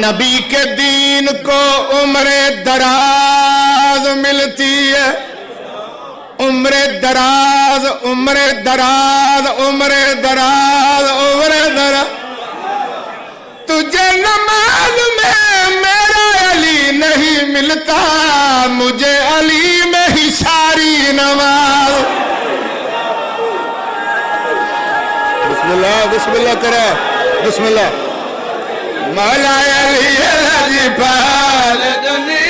نبی کے دین کو عمر دراز ملتی ہے، عمر دراز عمر دراز عمر دراز عمر دراز. تجھے نماز میں میرا علی نہیں ملتا، مجھے علی میں ہی ساری نماز. بسم اللہ بسم اللہ کرے بسم اللہ. مولا علی الحج پال دنیا